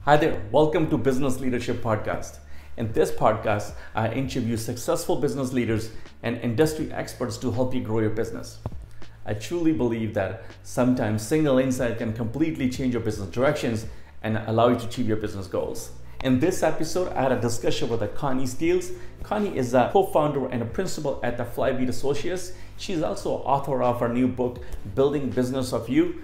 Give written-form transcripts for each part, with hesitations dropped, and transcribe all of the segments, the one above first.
Hi there, welcome to Business Leadership Podcast. In this podcast, I interview successful business leaders and industry experts to help you grow your business. I truly believe that sometimes single insight can completely change your business directions and allow you to achieve your business goals. In this episode, I had a discussion with Connie Steele. Connie is a co-founder and a principal at the Flywheel Associates. She's also author of her new book, Building Business of You.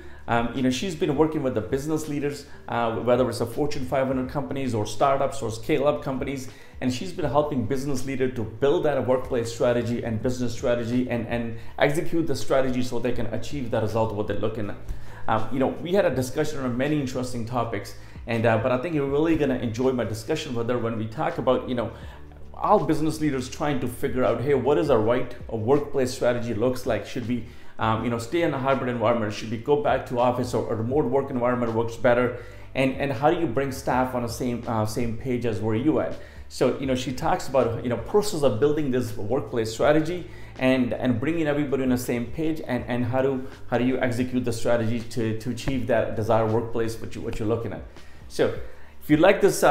She's been working with the business leaders, whether it's a Fortune 500 companies or startups or scale-up companies, and she's been helping business leaders to build that workplace strategy and business strategy and execute the strategy so they can achieve the result of what they're looking at. We had a discussion on many interesting topics, but I think you're really going to enjoy my discussion with her when we talk about, all business leaders trying to figure out, hey, what is a right workplace strategy looks like? Should we stay in a hybrid environment? Should we go back to office or a remote work environment works better? And how do you bring staff on the same page as where you at? So, she talks about, process of building this workplace strategy and bringing everybody on the same page and how do you execute the strategy to achieve that desired workplace, what you're looking at. So if you like this,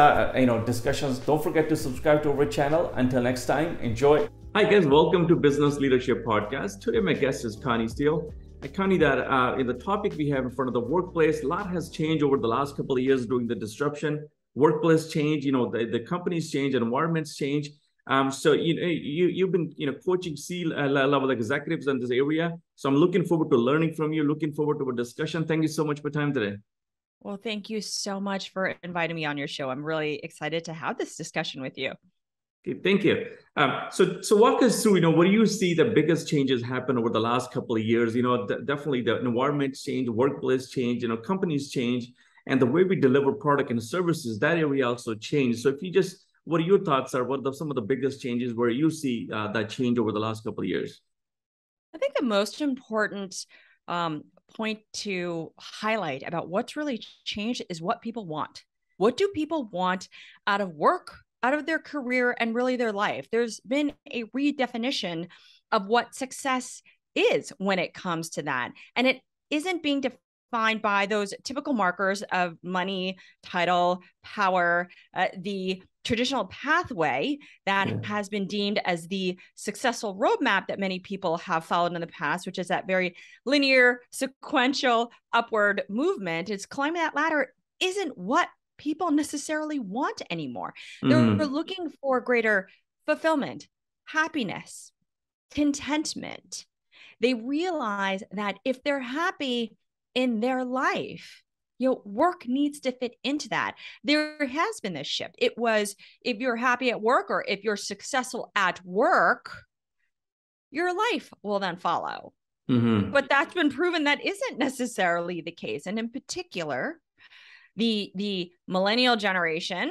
discussions, don't forget to subscribe to our channel. Until next time, enjoy. Hi guys, welcome to Business Leadership Podcast. Today my guest is Connie Steele. Connie, in the topic we have in front of the workplace, a lot has changed over the last couple of years during the disruption. Workplace change, the companies change, environments change. So you've been coaching C-level executives in this area. So I'm looking forward to learning from you. Looking forward to a discussion. Thank you so much for time today. Well, thank you so much for inviting me on your show. I'm really excited to have this discussion with you. Okay, thank you. So walk us through, what do you see the biggest changes happen over the last couple of years? Definitely the environment change, workplace change, companies change, and the way we deliver product and services, that area also changed. So what are your thoughts are? What are some of the biggest changes where you see that change over the last couple of years? I think the most important point to highlight about what's really changed is what people want. What do people want out of work, out of their career, and really their life? There's been a redefinition of what success is when it comes to that. And it isn't being defined by those typical markers of money, title, power, the traditional pathway that has been deemed as the successful roadmap that many people have followed in the past, which is that very linear, sequential, upward movement. It's climbing that ladder isn't what people necessarily want anymore. Mm-hmm. They're looking for greater fulfillment, happiness, contentment. They realize that if they're happy in their life, work needs to fit into that. There has been this shift. It was, if you're happy at work or if you're successful at work, your life will then follow. Mm-hmm. But that's been proven that isn't necessarily the case. And in particular, the millennial generation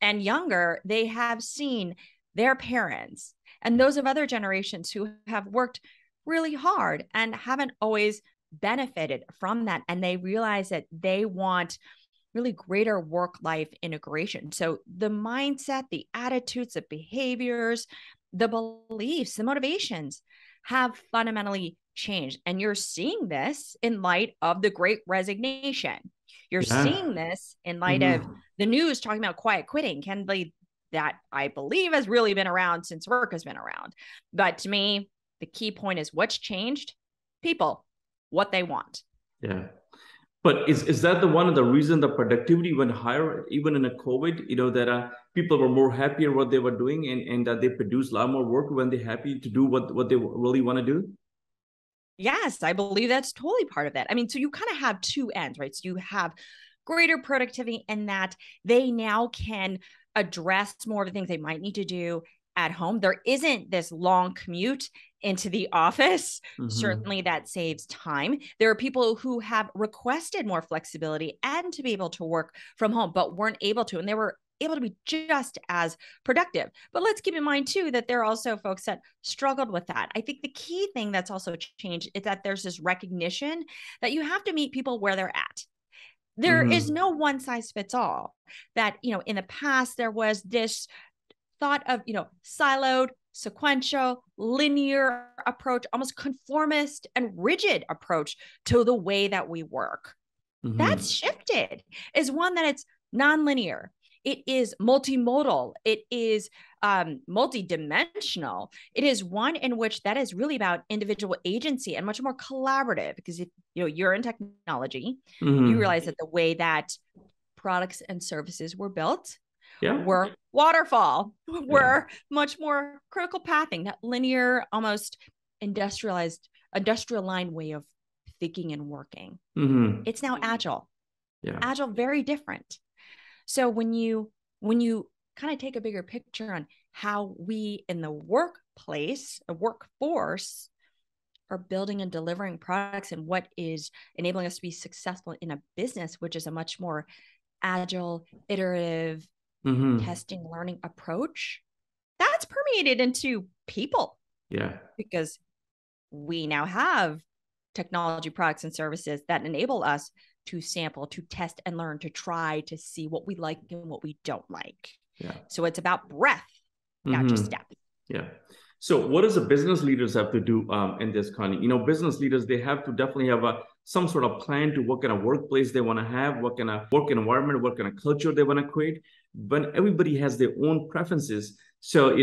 and younger, they have seen their parents and those of other generations who have worked really hard and haven't always benefited from that. And they realize that they want really greater work-life integration. So the mindset, the attitudes, the behaviors, the beliefs, the motivations have fundamentally changed. And you're seeing this in light of the Great Resignation. You're seeing this in light of the news talking about quiet quitting, that I believe has really been around since work has been around. But to me, the key point is what's changed? People, what they want. Yeah. But is that one of the reason the productivity went higher, even in a COVID, that people were more happier what they were doing and that they produce a lot more work when they're happy to do what they really want to do? Yes, I believe that's totally part of that. I mean, so you kind of have two ends, right? So you have greater productivity in that they now can address more of the things they might need to do at home. There isn't this long commute into the office. Mm-hmm. Certainly that saves time. There are people who have requested more flexibility and to be able to work from home, but weren't able to, and they were able to be just as productive. But let's keep in mind too, that there are also folks that struggled with that. I think the key thing that's also changed is that there's this recognition that you have to meet people where they're at. There is no one size fits all. That, in the past, there was this thought of, siloed, sequential, linear approach, almost conformist and rigid approach to the way that we work. That's shifted, is one that it's nonlinear. It is multimodal. It is multidimensional. It is one in which that is really about individual agency and much more collaborative. Because if you're in technology, you realize that the way that products and services were built were waterfall, were much more critical pathing, that linear, almost industrial line way of thinking and working. It's now agile. Agile, very different. So when you kind of take a bigger picture on how we in the workplace, a workforce, are building and delivering products and what is enabling us to be successful in a business, which is a much more agile, iterative, testing, learning approach, that's permeated into people. Because we now have technology products and services that enable us to sample, to test and learn, to try to see what we like and what we don't like. So it's about breadth, not just depth. So what does the business leaders have to do in this, Connie? Business leaders, they have to definitely have some sort of plan to what kind of workplace they want to have, what kind of work environment, what kind of culture they want to create. But everybody has their own preferences. So,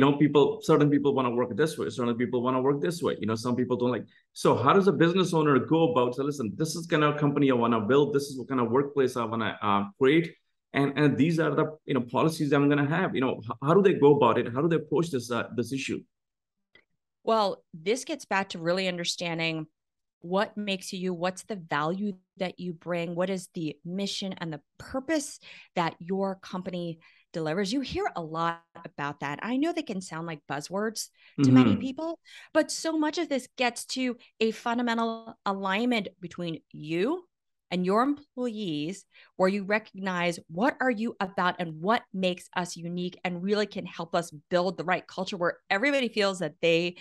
certain people want to work this way, certain people want to work this way. Some people don't like. So how does a business owner go about, so listen, this is kind of company I want to build, this is what kind of workplace I want to create. And these are the policies I'm going to have. How do they go about it? How do they approach this issue? Well, this gets back to really understanding what makes you, what's the value that you bring, what is the mission and the purpose that your company delivers. You hear a lot about that. I know they can sound like buzzwords to many people, but so much of this gets to a fundamental alignment between you and your employees, where you recognize what are you about and what makes us unique and really can help us build the right culture where everybody feels that they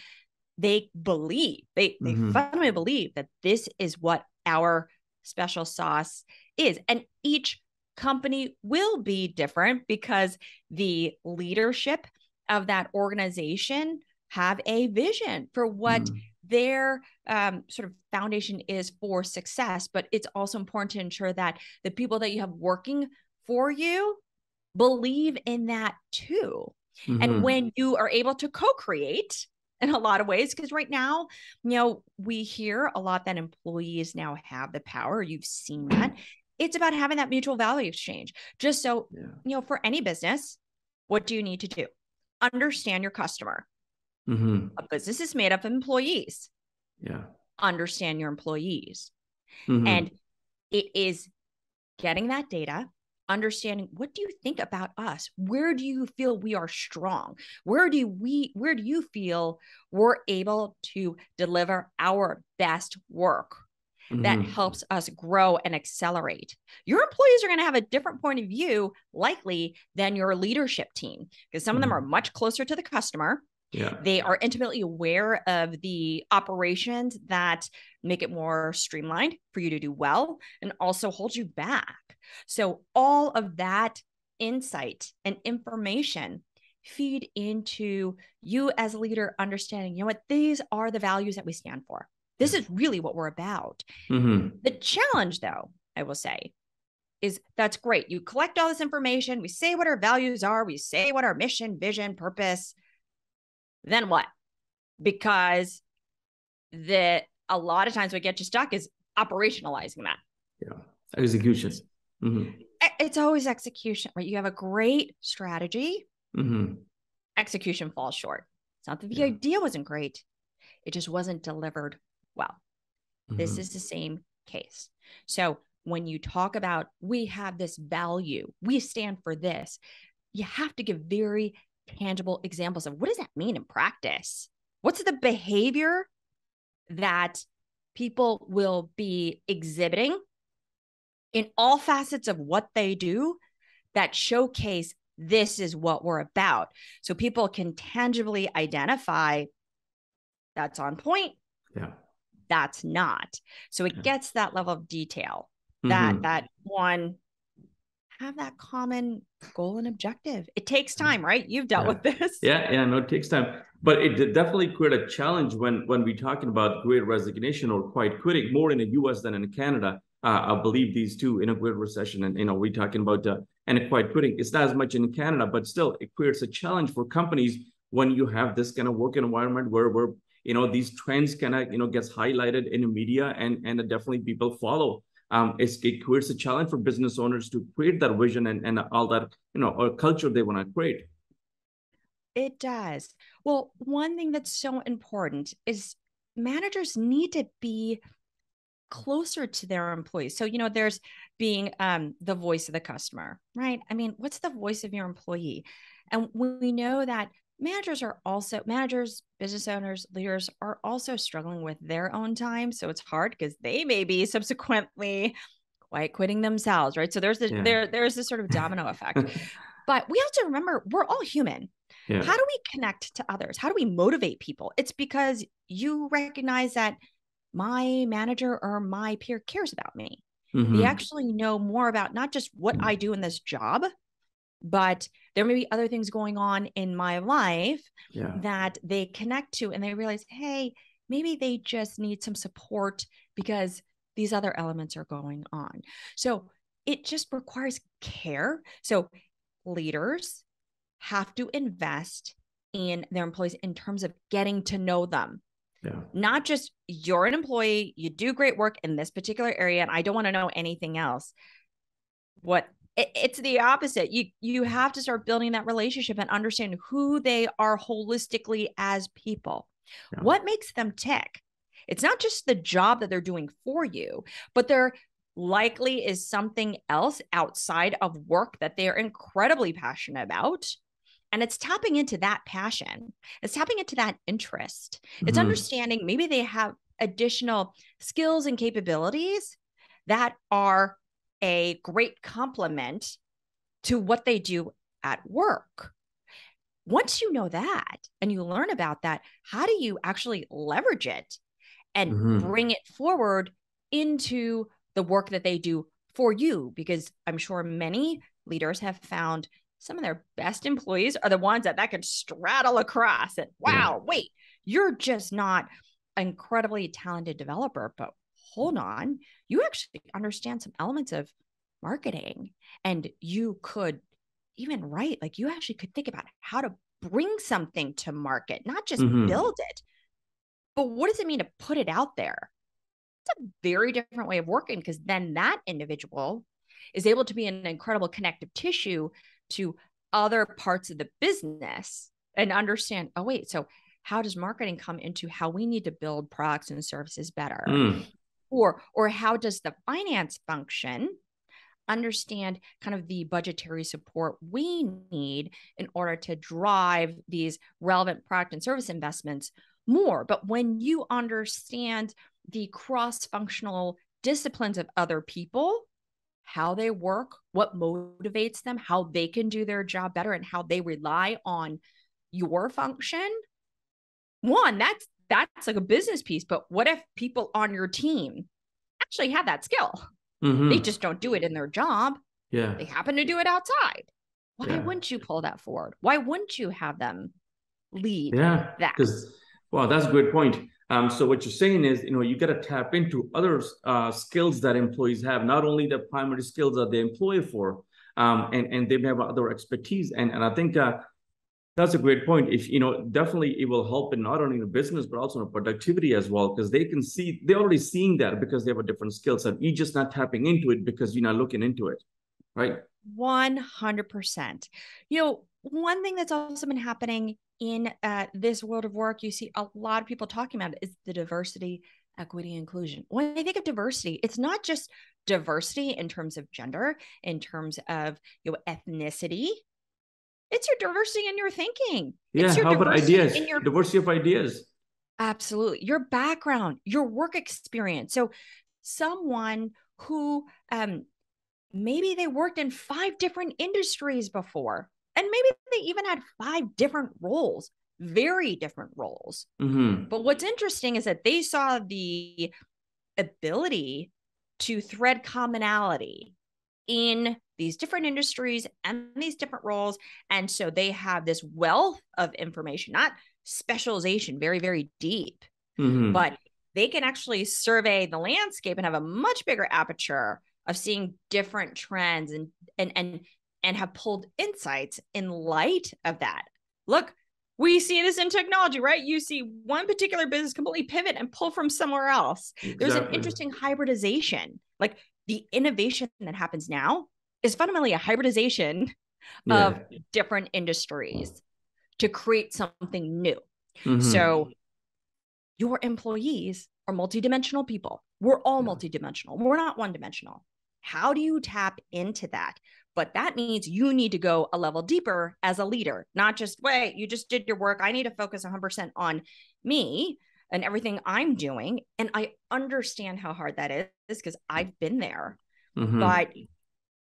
believe, they fundamentally believe that this is what our special sauce is. And each company will be different because the leadership of that organization have a vision for what their sort of foundation is for success. But it's also important to ensure that the people that you have working for you believe in that too. And when you are able to co-create in a lot of ways, because right now, we hear a lot that employees now have the power. You've seen that. It's about having that mutual value exchange. Just so, for any business, what do you need to do? Understand your customer. A business is made up of employees. Understand your employees. And it is getting that data, understanding, what do you think about us? Where do you feel we are strong? Where do you feel we're able to deliver our best work that helps us grow and accelerate? Your employees are going to have a different point of view, likely, than your leadership team, because some of them are much closer to the customer. They are intimately aware of the operations that make it more streamlined for you to do well and also hold you back. So all of that insight and information feed into you as a leader understanding, what, these are the values that we stand for. This is really what we're about. The challenge, though, I will say, is that's great. You collect all this information. We say what our values are. We say what our mission, vision, purpose. Then what? Because a lot of times what gets you stuck is operationalizing that. Execution. It's always execution, right? You have a great strategy. Execution falls short. It's not that the idea wasn't great. It just wasn't delivered well. This is the same case. So when you talk about, we have this value, we stand for this, you have to give very tangible examples of what does that mean in practice? What's the behavior that people will be exhibiting in all facets of what they do that showcase this is what we're about? So people can tangibly identify that's on point. That's not. So it gets that level of detail that one, have that common goal and objective. It takes time, right? You've dealt with this. No, it takes time. But it did definitely create a challenge when we're talking about great resignation or quiet quitting, more in the US than in Canada. I believe these two, in a great recession. And, we're talking about and quite quitting. It's not as much in Canada, but still it creates a challenge for companies when you have this kind of work environment where these trends kind of gets highlighted in the media and definitely people follow. It creates a challenge for business owners to create that vision and all that or culture they want to create. It does. Well, one thing that's so important is managers need to be closer to their employees. So, there's being the voice of the customer, right? I mean, what's the voice of your employee? And we know that managers, business owners, leaders are also struggling with their own time. So it's hard because they may be subsequently quite quitting themselves, right? So there's this sort of domino effect. But we have to remember we're all human. Yeah. How do we connect to others? How do we motivate people? It's because you recognize that my manager or my peer cares about me. They actually know more about not just what I do in this job, but there may be other things going on in my life that they connect to, and they realize, hey, maybe they just need some support because these other elements are going on. So it just requires care. So leaders have to invest in their employees in terms of getting to know them. Yeah. Not just you're an employee, you do great work in this particular area, and I don't want to know anything else. It's the opposite. You have to start building that relationship and understand who they are holistically as people. Yeah. What makes them tick? It's not just the job that they're doing for you, but there likely is something else outside of work that they're incredibly passionate about. And it's tapping into that passion. It's tapping into that interest. It's understanding maybe they have additional skills and capabilities that are a great complement to what they do at work. Once you know that and you learn about that, how do you actually leverage it and bring it forward into the work that they do for you? Because I'm sure many leaders have found some of their best employees are the ones that can straddle across it. Wow, wait, you're just not an incredibly talented developer, but hold on, you actually understand some elements of marketing, and you could even write, like you actually could think about how to bring something to market, not just build it, but what does it mean to put it out there? It's a very different way of working, because then that individual is able to be an incredible connective tissue to other parts of the business and understand, oh, wait, so how does marketing come into how we need to build products and services better? Or how does the finance function understand kind of the budgetary support we need in order to drive these relevant product and service investments more? But when you understand the cross-functional disciplines of other people, how they work, what motivates them, how they can do their job better, and how they rely on your function, that's like a business piece. But what if people on your team actually have that skill? They just don't do it in their job. Yeah. They happen to do it outside. Why wouldn't you pull that forward? Why wouldn't you have them lead that? Because, wow, that's a great point. So what you're saying is, you got to tap into other skills that employees have, not only the primary skills that they employ for, and they have other expertise. And I think that's a great point. If definitely it will help in not only the business but also in productivity as well, because they're already seeing that because they have a different skill set. You're just not tapping into it because you're not looking into it, right? 100%. One thing that's also been happening in this world of work, you see a lot of people talking about it, is the diversity, equity, inclusion. When I think of diversity, it's not just diversity in terms of gender, in terms of ethnicity. It's your diversity in your thinking. Yeah, it's your how about ideas? In your diversity of ideas. Absolutely. Your background, your work experience. So someone who maybe they worked in 5 different industries before, and maybe they even had 5 different roles, very different roles. But what's interesting is that they saw the ability to thread commonality in these different industries and these different roles. And so they have this wealth of information, not specialization, very, very deep, but they can actually survey the landscape and have a much bigger aperture of seeing different trends and and have pulled insights in light of that. Look, we see this in technology, right? You see one particular business completely pivot and pull from somewhere else. Exactly. There's an interesting hybridization. Like the innovation that happens now is fundamentally a hybridization of different industries to create something new. So your employees are multidimensional people. We're all multidimensional. We're not one-dimensional. How do you tap into that? But that means you need to go a level deeper as a leader, not just, wait, you just did your work. I need to focus 100% on me and everything I'm doing. And I understand how hard that is because I've been there. But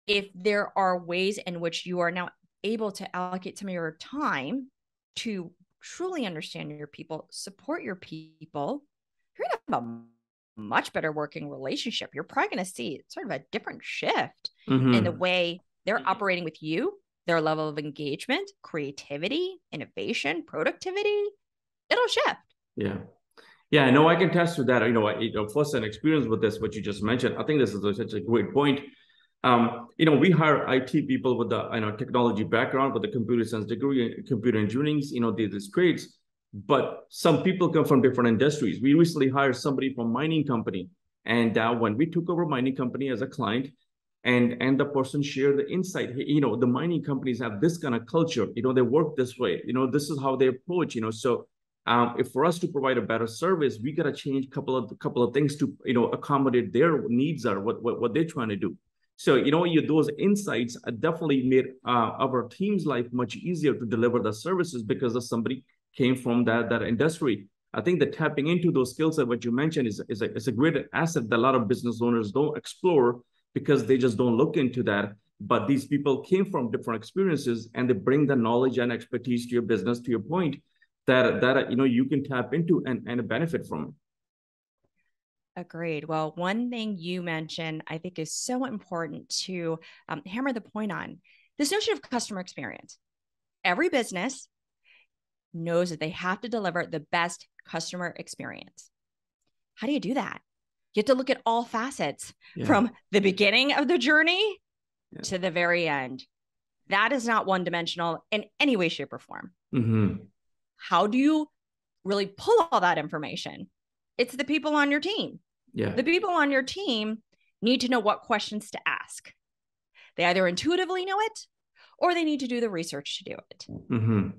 if there are ways in which you are now able to allocate some of your time to truly understand your people, support your people, you're going to have a much better working relationship. You're probably going to see sort of a different shift in the way they're operating with you, their level of engagement, creativity, innovation, productivity. It'll shift. Yeah, I know I can attest to that. First an experience with this, what you just mentioned. I think this is such a great point. We hire IT people with the technology background, with the computer science degree, computer engineering, these trades. But some people come from different industries. We recently hired somebody from mining company, and when we took over mining company as a client, and the person shared the insight, the mining companies have this kind of culture. They work this way. This is how they approach. So if for us to provide a better service, we got to change a couple of things to accommodate their needs are what they're trying to do. So those insights definitely made our team's life much easier to deliver the services because of somebody came from that industry. I think that tapping into those skills that what you mentioned is a great asset that a lot of business owners don't explore because they just don't look into that. But these people came from different experiences and they bring the knowledge and expertise to your business, to your point, that you can tap into and benefit from. Agreed. Well, one thing you mentioned, I think is so important to hammer the point on this notion of customer experience. Every business knows that they have to deliver the best customer experience. How do you do that? You have to look at all facets from the beginning of the journey to the very end. That is not one-dimensional in any way, shape, or form. How do you really pull all that information? It's the people on your team. The people on your team need to know what questions to ask. They either intuitively know it or they need to do the research to do it.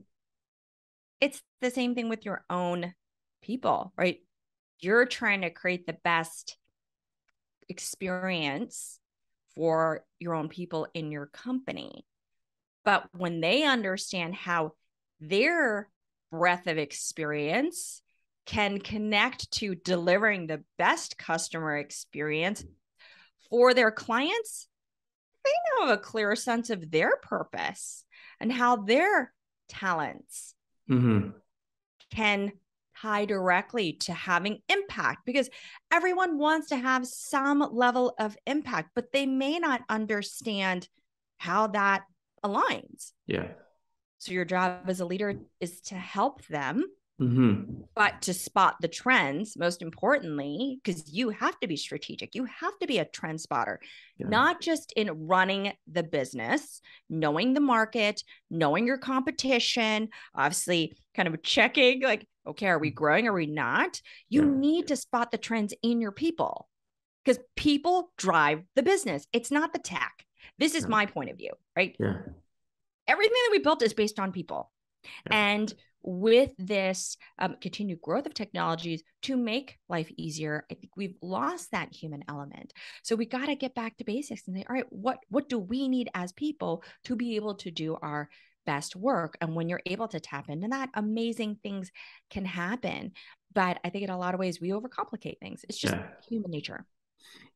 It's the same thing with your own people, right? You're trying to create the best experience for your own people in your company. But when they understand how their breadth of experience can connect to delivering the best customer experience for their clients, they now have a clearer sense of their purpose and how their talents can tie directly to having impact, because everyone wants to have some level of impact, but they may not understand how that aligns. So your job as a leader is to help them, but to spot the trends, most importantly, because you have to be strategic. You have to be a trend spotter, not just in running the business, knowing the market, knowing your competition, obviously kind of checking like, okay, are we growing? Are we not? You need to spot the trends in your people because people drive the business. It's not the tech. This is my point of view, right? Everything that we built is based on people. And with this continued growth of technologies to make life easier, I think we've lost that human element. So we got to get back to basics and say, all right, what do we need as people to be able to do our best work? And when you're able to tap into that, amazing things can happen. But I think in a lot of ways, we overcomplicate things. It's just human nature.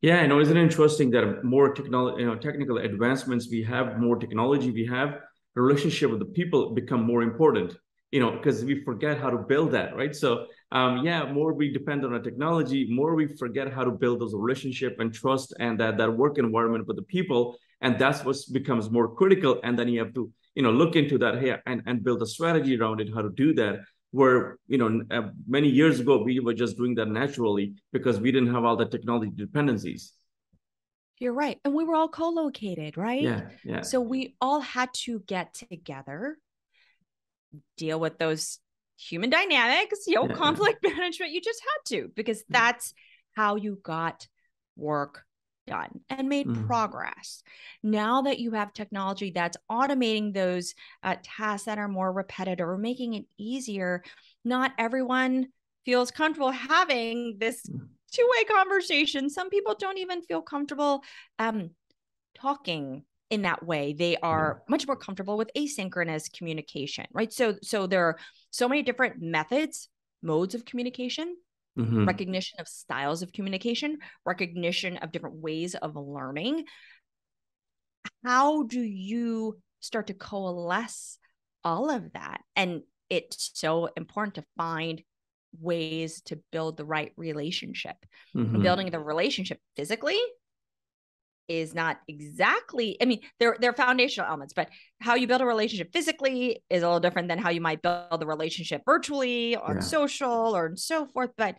Yeah, I know. Isn't it interesting that more technical advancements we have, more technology we have, the relationship with the people become more important, because we forget how to build that, right? So more we depend on our technology, more we forget how to build those relationship and trust and that work environment with the people. And that's what becomes more critical. And then you have to, look into that here and build a strategy around it, how to do that. Where, many years ago, we were just doing that naturally because we didn't have all the technology dependencies. You're right. And we were all co-located, right? Yeah, yeah, So we all had to get together, deal with those human dynamics, yeah, yeah. conflict management. You just had to, because that's how you got work done and made Mm, progress. Now that you have technology that's automating those tasks that are more repetitive or making it easier, not everyone feels comfortable having this mm, two-way conversation. Some people don't even feel comfortable talking in that way. They yeah. are much more comfortable with asynchronous communication, right? So there are so many different methods, modes of communication, Mm-hmm. recognition of styles of communication, recognition of different ways of learning. How do you start to coalesce all of that? And it's so important to find ways to build the right relationship. Mm-hmm. Building the relationship physically is not exactly, I mean, they're foundational elements, but how you build a relationship physically is a little different than how you might build a relationship virtually on Yeah, social or so forth. But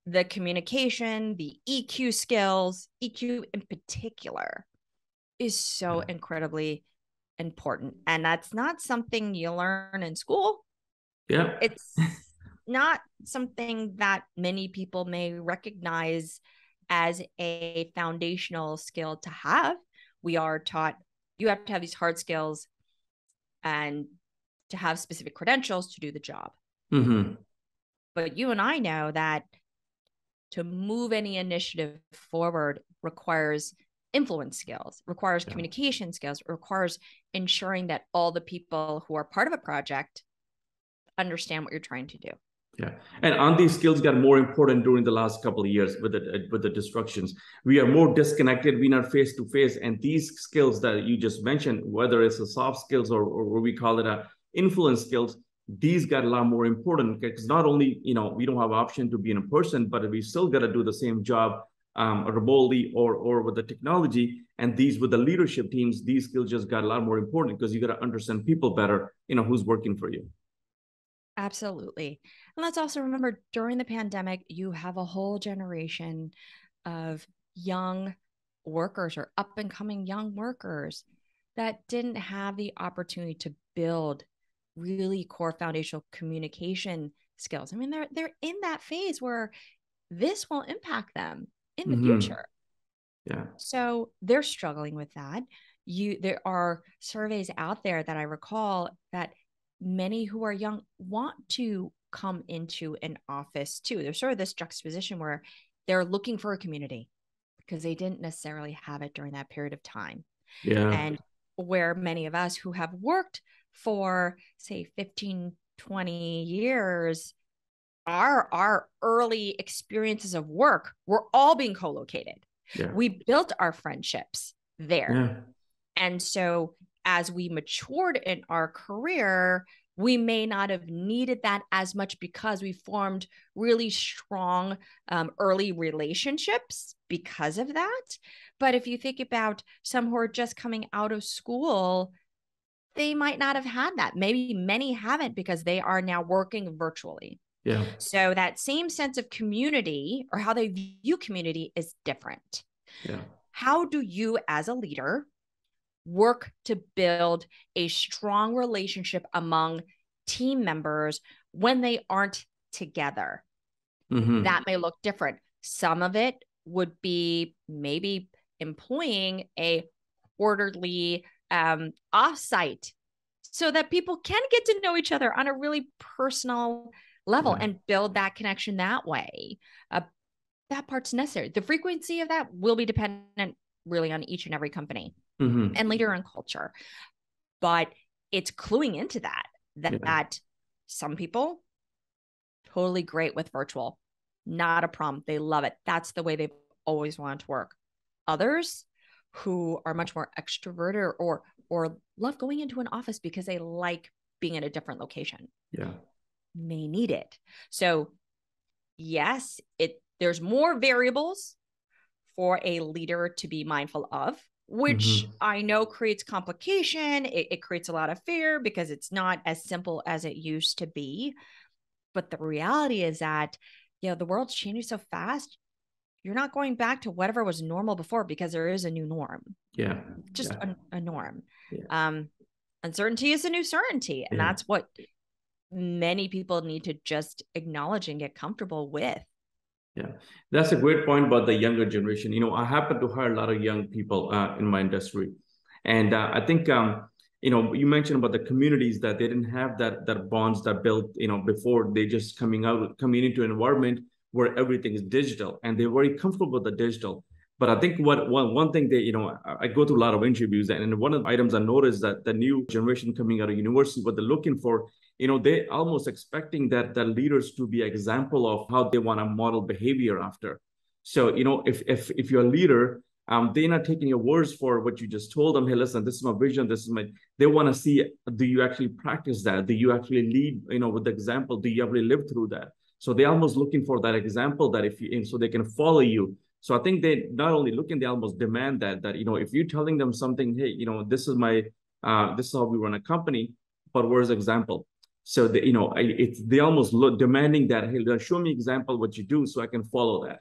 the communication, the EQ skills, EQ in particular, is so yeah, incredibly important. And that's not something you learn in school. yeah, It's not something that many people may recognize as a foundational skill to have. We are taught you have to have these hard skills and to have specific credentials to do the job. mm-hmm. But you and I know that to move any initiative forward requires influence skills, requires Yeah, communication skills, requires ensuring that all the people who are part of a project understand what you're trying to do. yeah. And aren't these skills got more important during the last couple of years with the disruptions? We are more disconnected. We're not face to face, and these skills that you just mentioned, whether it's the soft skills or what we call it a influence skills, these got a lot more important because not only we don't have option to be in a person, but we still got to do the same job remotely or with the technology. And these with the leadership teams, these skills just got a lot more important because you got to understand people better. Who's working for you. Absolutely. And let's also remember during the pandemic, you have a whole generation of young workers or up and coming young workers that didn't have the opportunity to build really core foundational communication skills. I mean, they're in that phase where this will impact them in the Mm-hmm. future. Yeah. So they're struggling with that. There are surveys out there that I recall that many who are young want to come into an office too. There's sort of this juxtaposition where they're looking for a community because they didn't necessarily have it during that period of time. Yeah. And where many of us who have worked for, say, 15, 20 years, our early experiences of work were all being co-located. Yeah. We built our friendships there. Yeah. And so as we matured in our career, we may not have needed that as much because we formed really strong early relationships because of that. But if you think about some who are just coming out of school, they might not have had that. Maybe many haven't because they are now working virtually. Yeah. So that same sense of community or how they view community is different. Yeah. How do you, as a leader, work to build a strong relationship among team members when they aren't together? Mm-hmm. That may look different. Some of it would be maybe employing a quarterly offsite so that people can get to know each other on a really personal level Yeah. and build that connection that way. Uh, that part's necessary. The frequency of that will be dependent really on each and every company Mm-hmm. and leader and culture. But it's cluing into Yeah. that some people totally great with virtual, not a problem. They love it. That's the way they've always wanted to work. Others who are much more extroverted or love going into an office because they like being in a different location Yeah. may need it. So yes, there's more variables for a leader to be mindful of, which Mm-hmm. I know creates complication. It creates a lot of fear because it's not as simple as it used to be. But the reality is that, the world's changing so fast. you're not going back to whatever was normal before, because there is a new norm. Yeah. Just Yeah. a norm. Yeah. Uncertainty is a new certainty. And Yeah. that's what many people need to just acknowledge and get comfortable with. Yeah, that's a great point about the younger generation. I happen to hire a lot of young people in my industry, and I think you mentioned about the communities that they didn't have that bonds that built before. They just coming into an environment where everything is digital, and they're very comfortable with the digital. But I think one thing that I go to a lot of interviews, and one of the items I noticed that the new generation coming out of university, what they're looking for, they almost expecting that the leaders to be example of how they want to model behavior after. So if you're a leader, they're not taking your words for what you just told them. Hey, listen, this is my vision, this is my. They want to see, do you actually practice that? Do you actually lead with the example? Do you actually live through that? So they're almost looking for that example, that so they can follow you. So I think they not only looking, they almost demand that if you're telling them something, hey, this is this is how we run a company, but where's the example? So they almost look demanding that, hey, show me example what you do so I can follow that.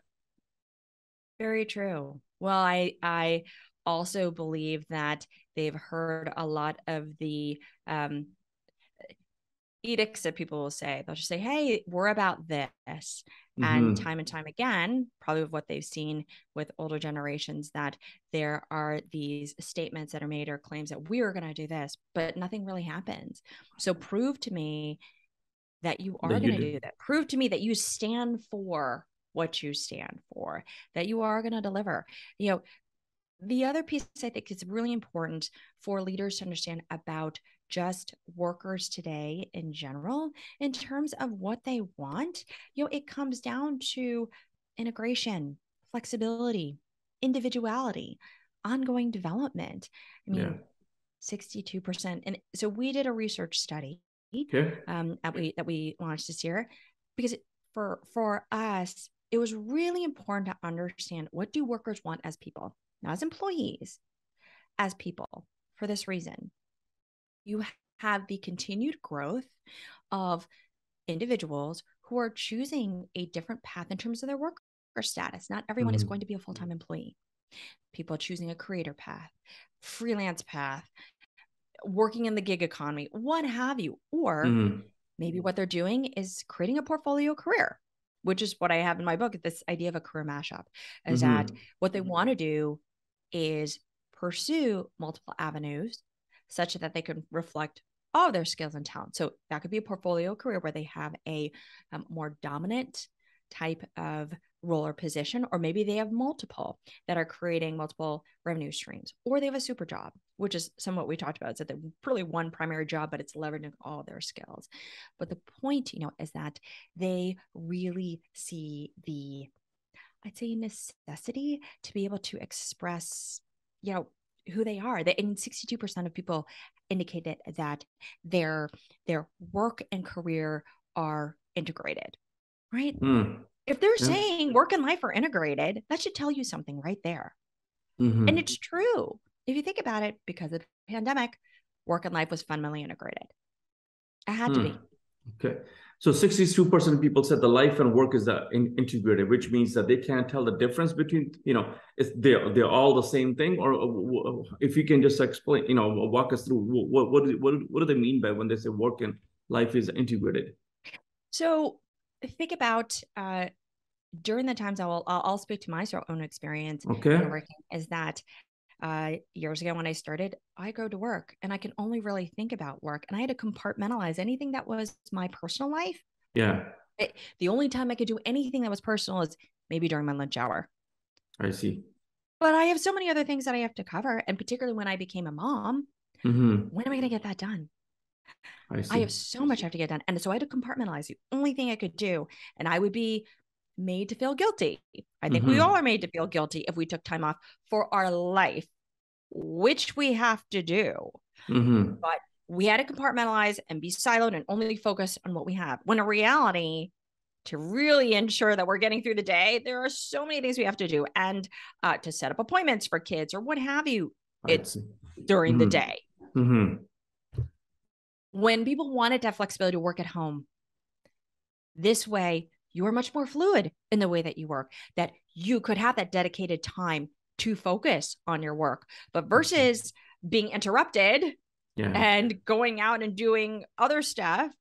Very true. Well, I also believe that they've heard a lot of the edicts that people will say. They'll just say, hey, we're about this. And time again, probably what they've seen with older generations, that there are these statements that are made or claims that we are going to do this, but nothing really happens. So prove to me that you are going to do that. Prove to me that you stand for what you stand for, that you are going to deliver. The other piece I think is really important for leaders to understand about just workers today in general, in terms of what they want, it comes down to integration, flexibility, individuality, ongoing development. I mean, 62%. And so we did a research study that we launched this year, because for us, it was really important to understand, what do workers want as people, not as employees, as people. For this reason, you have the continued growth of individuals who are choosing a different path in terms of their worker status. Not everyone is going to be a full-time employee. People choosing a creator path, freelance path, working in the gig economy, what have you. Or maybe what they're doing is creating a portfolio career, which is what I have in my book, this idea of a career mashup, is that what they want to do is pursue multiple avenues such that they can reflect all their skills and talents. So that could be a portfolio career where they have a more dominant type of role or position, or maybe they have multiple that are creating multiple revenue streams, or they have a super job, which is somewhat we talked about. It's that they're really one primary job, but it's leveraging all their skills. But the point, is that they really see the, I'd say, necessity to be able to express, who they are. And 62% of people indicated that their work and career are integrated, right? If they're saying work and life are integrated, that should tell you something right there. And it's true. If you think about it, because of the pandemic, work and life was fundamentally integrated. It had to be. Okay. So 62% of people said the life and work is integrated, which means that they can't tell the difference between, if they're all the same thing, or if you can just explain, walk us through what do they mean by when they say work and life is integrated? So think about during the times I'll speak to my own experience in working, is that years ago when I started, I go to work and I can only really think about work, and I had to compartmentalize anything that was my personal life. The only time I could do anything that was personal is maybe during my lunch hour. I see. But I have so many other things that I have to cover, and particularly when I became a mom, when am I going to get that done? I have so much I have to get done. And so I had to compartmentalize the only thing I could do. And I would be made to feel guilty. I think we all are made to feel guilty if we took time off for our life, which we have to do. But we had to compartmentalize and be siloed and only focus on what we have. When in reality, to really ensure that we're getting through the day, there are so many things we have to do. And to set up appointments for kids or what have you, it's during the day. When people wanted to have flexibility to work at home, this way you are much more fluid in the way that you work, that you could have that dedicated time to focus on your work, but versus being interrupted and going out and doing other stuff,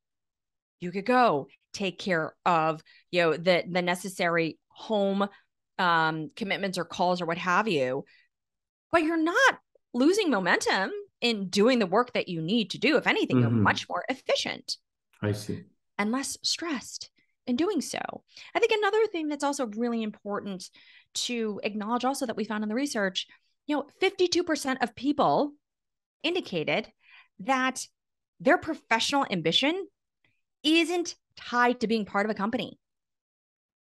you could go take care of, the necessary home commitments or calls or what have you, but you're not losing momentum in doing the work that you need to do. If anything, you're much more efficient. I see. And less stressed in doing so. I think another thing that's also really important to acknowledge also that we found in the research, 52% of people indicated that their professional ambition isn't tied to being part of a company.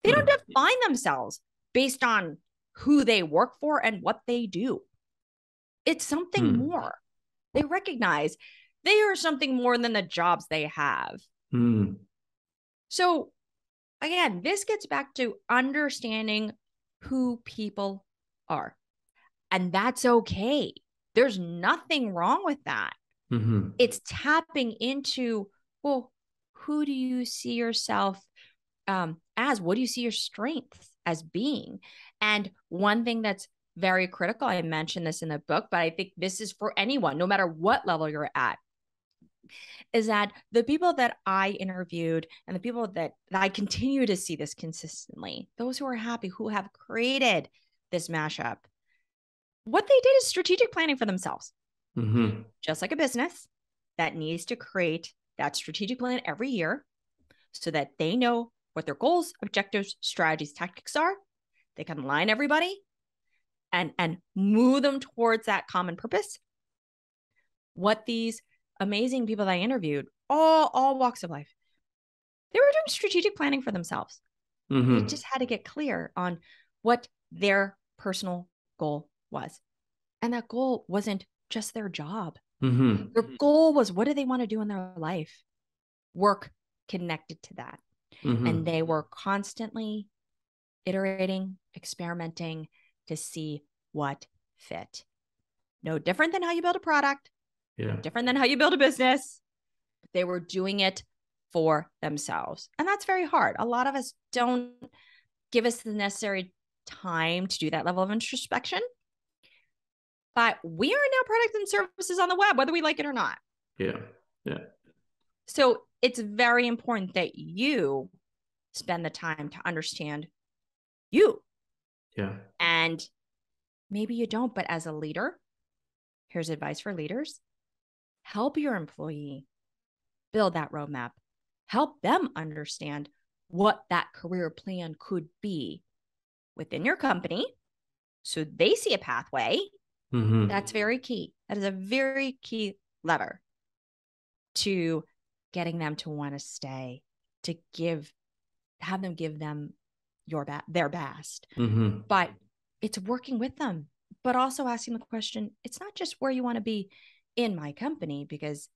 They don't define themselves based on who they work for and what they do. It's something more. They recognize they are something more than the jobs they have. So again, this gets back to understanding who people are. And that's okay. There's nothing wrong with that. It's tapping into, well, who do you see yourself as? What do you see your strengths as being? And one thing that's very critical, I mentioned this in the book, but I think this is for anyone, no matter what level you're at, is that the people that I interviewed and the people that I continue to see this consistently, those who are happy, who have created this mashup, what they did is strategic planning for themselves. Just like a business that needs to create that strategic plan every year so that they know what their goals, objectives, strategies, tactics are. They can align everybody and move them towards that common purpose. What these amazing people that I interviewed, all walks of life, they were doing strategic planning for themselves. They just had to get clear on what their personal goal was. And that goal wasn't just their job. Their goal was, what do they want to do in their life? Work connected to that. And they were constantly iterating, experimenting to see what fit. No different than how you build a product, different than how you build a business. They were doing it for themselves. And that's very hard. A lot of us don't give us the necessary time to do that level of introspection. But we are now products and services on the web, whether we like it or not. So it's very important that you spend the time to understand you. And maybe you don't, but as a leader, here's advice for leaders. Help your employee build that roadmap. Help them understand what that career plan could be within your company so they see a pathway. That's very key. That is a very key lever to getting them to want to stay, to have them give them their best. But it's working with them, but also asking the question, it's not just where you want to be in my company, because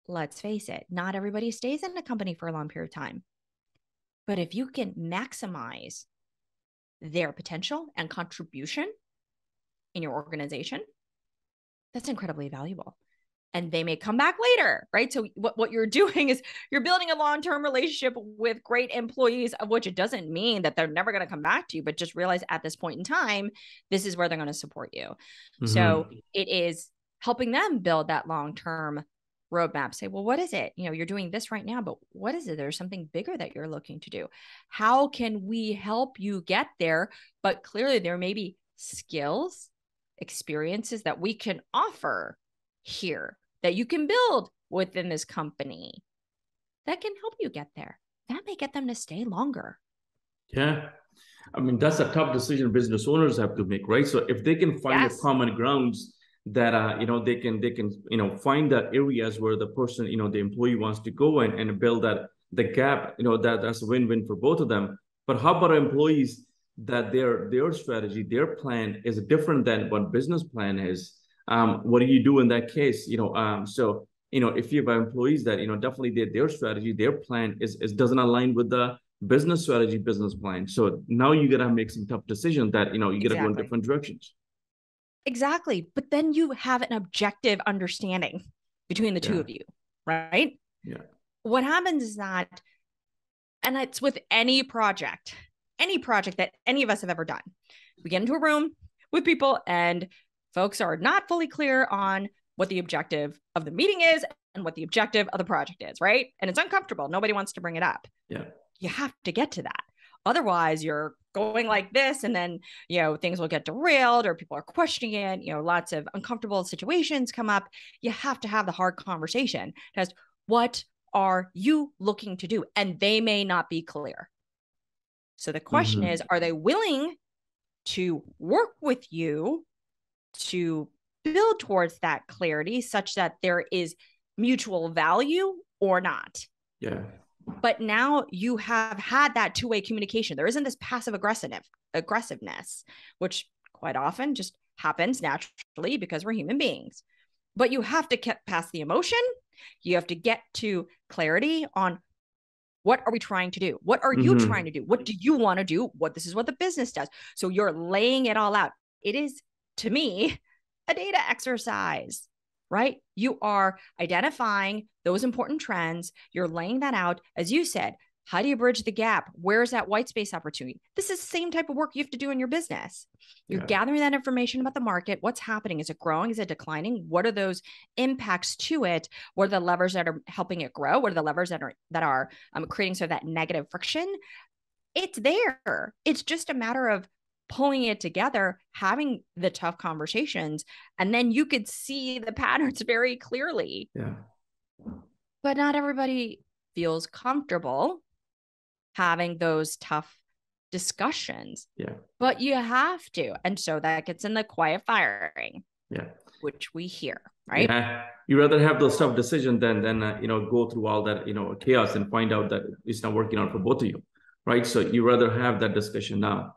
let's face it, not everybody stays in a company for a long period of time. But if you can maximize their potential and contribution in your organization, that's incredibly valuable. And they may come back later, right? So what you're doing is you're building a long-term relationship with great employees, of which it doesn't mean that they're never going to come back to you, but just realize at this point in time, this is where they're going to support you. So it is helping them build that long-term roadmap. Say, well, what is it? You're doing this right now, but what is it? There's something bigger that you're looking to do. How can we help you get there? But clearly there may be skills, experiences that we can offer here that you can build within this company that can help you get there. That may get them to stay longer. I mean, that's a tough decision business owners have to make, right? So if they can find the common grounds that they can find that areas where the person, the employee wants to go and build the gap, that's a win-win for both of them. But how about employees that their strategy, their plan is different than what business plan is? What do you do in that case? So if you have employees that definitely their strategy, their plan is doesn't align with the business strategy, business plan. So now you gotta make some tough decisions that you gotta go in different directions. Exactly. But then you have an objective understanding between the two of you, right? What happens is that And it's with any project that any of us have ever done. We get into a room with people and folks are not fully clear on what the objective of the meeting is and what the objective of the project is, right? And it's uncomfortable. Nobody wants to bring it up. Yeah. You have to get to that. Otherwise, you're going like this, and then, things will get derailed or people are questioning it. Lots of uncomfortable situations come up. You have to have the hard conversation as what are you looking to do? And they may not be clear. So the question is, are they willing to work with you to build towards that clarity such that there is mutual value or not? Yeah. But now you have had that two-way communication. There isn't this passive aggressiveness, which quite often just happens naturally because we're human beings. But you have to get past the emotion. You have to get to clarity on what are we trying to do? What are you trying to do? What do you want to do? This is what the business does. So you're laying it all out. It is, to me, a data exercise, right? You are identifying those important trends. You're laying that out. As you said, how do you bridge the gap? Where's that white space opportunity? This is the same type of work you have to do in your business. You're gathering that information about the market. What's happening? Is it growing? Is it declining? What are those impacts to it? What are the levers that are helping it grow? What are the levers that are creating sort of that negative friction? It's there. It's just a matter of pulling it together, having the tough conversations, and then you could see the patterns very clearly. Yeah. But not everybody feels comfortable having those tough discussions. Yeah. But you have to. And so that gets in the quiet firing. Yeah. Which we hear, right? Yeah. You rather have those tough decisions than go through all that, chaos and find out that it's not working out for both of you. Right. So you rather have that discussion now.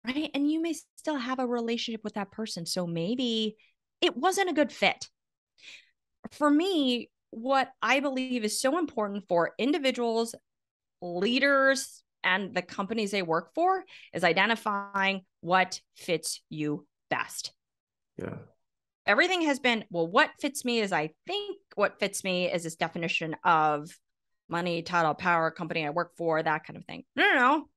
Right. And you may still have a relationship with that person. So maybe it wasn't a good fit. For me, what I believe is so important for individuals, leaders, and the companies they work for is identifying what fits you best. Yeah. Everything has been, well, what fits me is, I think what fits me is this definition of money, title, power, company I work for, that kind of thing. No.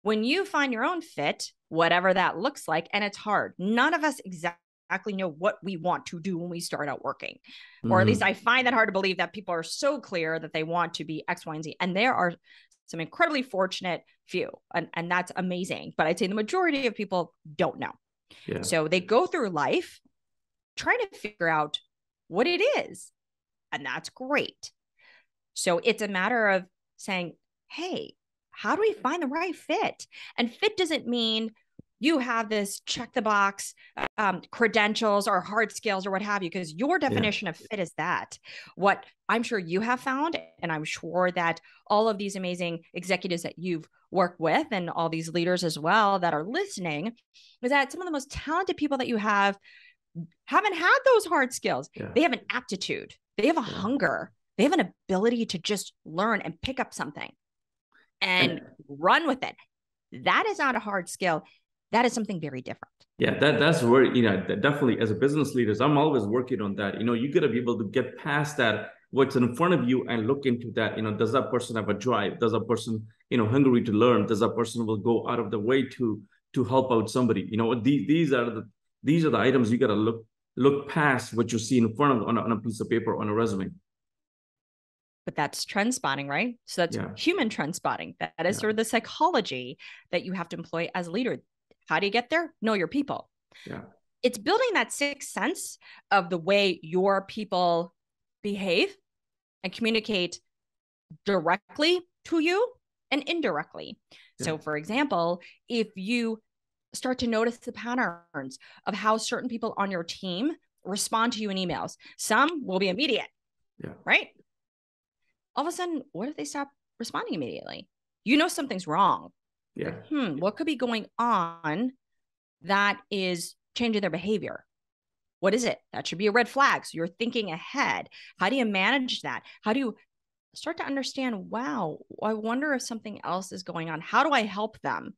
When you find your own fit, whatever that looks like, and it's hard, none of us exactly know what we want to do when we start out working. Or at least I find that hard to believe that people are so clear that they want to be X, Y, and Z. And there are some incredibly fortunate few, and that's amazing. But I'd say the majority of people don't know. Yeah. So they go through life trying to figure out what it is. And that's great. So it's a matter of saying, hey, how do we find the right fit? And fit doesn't mean you have this check the box credentials or hard skills or what have you, because your definition of fit is that. What I'm sure you have found, and I'm sure that all of these amazing executives that you've worked with and all these leaders as well that are listening, is that some of the most talented people that you haven't had those hard skills. Yeah. They have an aptitude. They have a hunger. They have an ability to just learn and pick up something and run with it. That is not a hard skill. That is something very different. Yeah, that's where, definitely as a business leaders, I'm always working on that. You got to be able to get past that, what's in front of you, and look into that. Does that person have a drive? Does that person, hungry to learn? Does that person will go out of the way to help out somebody? These are the items you got to look past what you see in front of on a piece of paper, on a resume. But that's trend spotting, right? So that's human trend spotting. That is sort of the psychology that you have to employ as a leader. How do you get there? Know your people. Yeah. It's building that sixth sense of the way your people behave and communicate directly to you and indirectly. Yeah. So for example, if you start to notice the patterns of how certain people on your team respond to you in emails, some will be immediate, right? All of a sudden, what if they stop responding immediately? Something's wrong. Yeah. What could be going on that is changing their behavior? What is it? That should be a red flag. So you're thinking ahead. How do you manage that? How do you start to understand, wow, I wonder if something else is going on. How do I help them?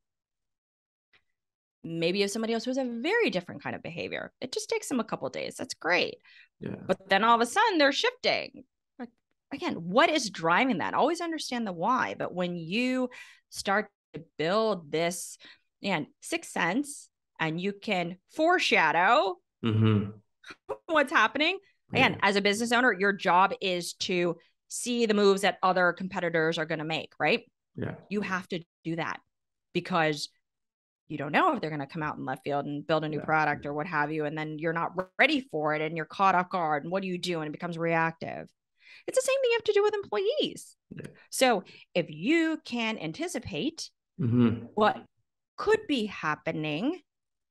Maybe if somebody else who has a very different kind of behavior, it just takes them a couple of days. That's great. Yeah. But then all of a sudden they're shifting. Like, again, what is driving that? Always understand the why. But when you start to build this and sixth sense, and you can foreshadow what's happening. Again, as a business owner, your job is to see the moves that other competitors are going to make, right? Yeah. You have to do that because you don't know if they're going to come out in left field and build a new product or what have you. And then you're not ready for it and you're caught off guard. And what do you do? And it becomes reactive. It's the same thing you have to do with employees. Yeah. So if you can anticipate what could be happening,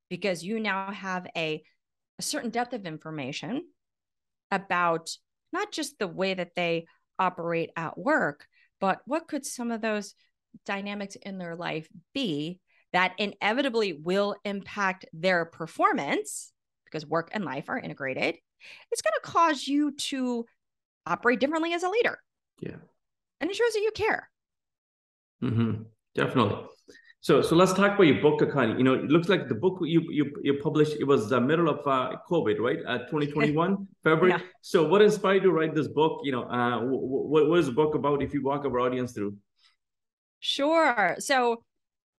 because you now have a certain depth of information about not just the way that they operate at work, but what could some of those dynamics in their life be that inevitably will impact their performance, because work and life are integrated. It's going to cause you to operate differently as a leader. Yeah. And it shows that you care. Definitely. So let's talk about your book, Connie. You know, it looks like the book you published, it was the middle of COVID, right? 2021, February. Yeah. So what inspired you to write this book? You know, what is the book about if you walk our audience through? Sure. So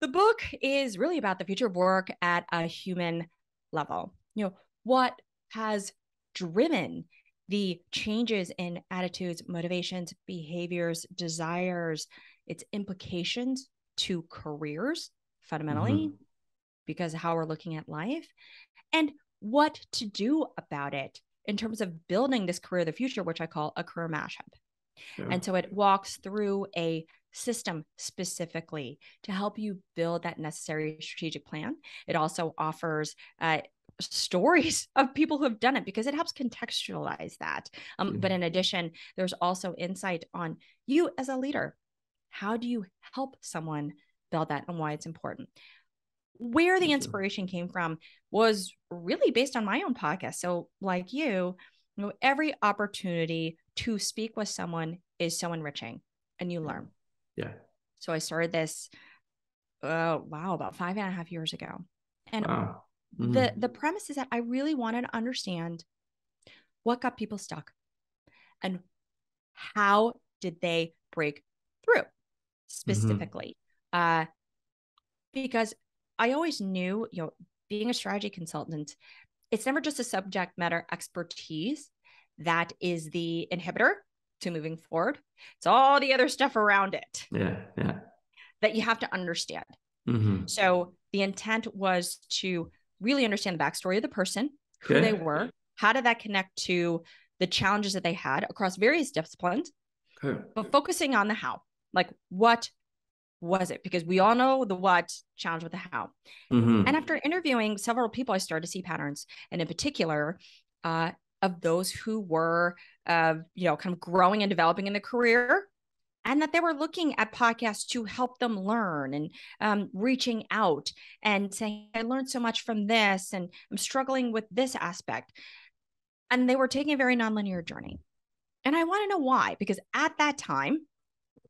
the book is really about the future of work at a human level. You know, what has driven the changes in attitudes, motivations, behaviors, desires, its implications to careers, fundamentally, because of how we're looking at life, and what to do about it in terms of building this career of the future, which I call a career mashup. Yeah. And so it walks through a system specifically to help you build that necessary strategic plan. It also offers stories of people who have done it because it helps contextualize that. But in addition, there's also insight on you as a leader. How do you help someone build that and why it's important? Where the inspiration came from was really based on my own podcast. So like you know, every opportunity to speak with someone is so enriching and you learn. Yeah. So I started this, about 5.5 years ago. And the premise is that I really wanted to understand what got people stuck and how did they break through specifically. Because I always knew, you know, being a strategy consultant, it's never just a subject matter expertise that is the inhibitor to moving forward. It's all the other stuff around it. Yeah. That you have to understand. So the intent was to really understand the backstory of the person, who they were, how did that connect to the challenges that they had across various disciplines, but focusing on the how, like what was it? Because we all know the what, challenge with the how. And after interviewing several people, I started to see patterns, and in particular, of those who were, kind of growing and developing in the career, and that they were looking at podcasts to help them learn and reaching out and saying, I learned so much from this, and I'm struggling with this aspect. And they were taking a very nonlinear journey. And I want to know why, because at that time,